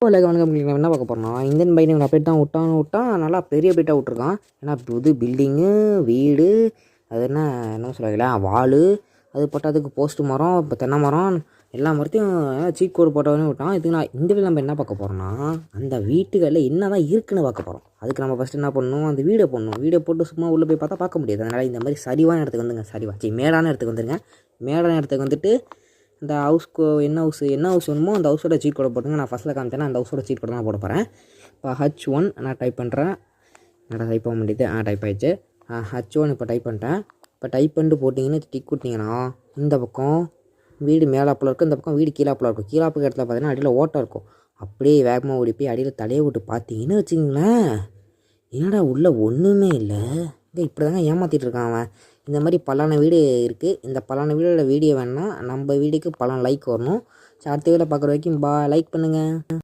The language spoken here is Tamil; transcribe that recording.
வணக்கம். என்ன பார்க்க போகிறோம்னா, இந்தியன் பையன் அப்டேட் தான் விட்டான் நல்லா பெரிய அப்டேட்டாக விட்ருக்கான். ஏன்னா புது பில்டிங்கு, வீடு, அது என்ன சொல்லுவாங்களா, வால், அது போட்டால் அதுக்கு போஸ்ட் மரம், இப்போ தென்னை மரம், எல்லா மரத்தையும் சீட் கோடு போட்டவனே விட்டான். இதுக்கு நான் இந்த வீடு நம்ம என்ன பார்க்க போகிறோம்னா, அந்த வீட்டுகளில் என்ன தான் இருக்குன்னு பார்க்க போகிறோம். அதுக்கு நம்ம ஃபஸ்ட்டு என்ன பண்ணணும், அந்த வீடை போடணும். வீடை போட்டு சும்மா உள்ளே போய் பார்த்தா பார்க்க முடியாது. அதனால் இந்த மாதிரி சரிவான இடத்துக்கு வந்துங்க, மேடான இடத்துக்கு வந்துருங்க. மேடான இடத்துக்கு வந்துட்டு இந்த ஹவுஸ்க்கு என்ன ஹவுஸ் வேணுமோ அந்த ஹவுஸோட சீட் கோடை போட்டுங்க. நான் ஃபஸ்ட்டில் காமிச்சேன்னா அந்த ஹவுஸோட சீட் கோடை தான் போட போகிறேன். இப்போ H1 நான் டைப் பண்ணுறேன். என்னடா டைப் ஆக முடியுது, டைப் ஆகிடுச்சு. H1 இப்போ டைப் பண்ணிட்டேன். இப்போ டைப் பண்ணிட்டு போட்டிங்கன்னா டிக் கொடுத்தீங்கன்னா இந்த பக்கம் வீடு மேலாப்பில் இருக்கும், இந்த பக்கம் வீடு கீழாப்பில் இருக்கும். கீழாப்புக்கு இடத்துல பார்த்தீங்கன்னா அடியில் ஓட்டம் இருக்கும். அப்படியே வேகமாக ஓடி போய் அடியில் தலையை விட்டு பார்த்தீங்கன்னு வச்சுங்களேன், என்னடா உள்ளே ஒன்றுமே இல்லை. இப்படி தாங்க ஏமாற்றிட்டு இருக்கான் அவன். இந்த மாதிரி பலான வீடு இருக்குது. இந்த பலான வீடோட வீடியோ வேணுன்னா நம்ம வீடியோக்கு பலான லைக் வரணும். அடுத்த வீடியோவில் பார்க்குற வரைக்கும் லைக் பண்ணுங்கள்.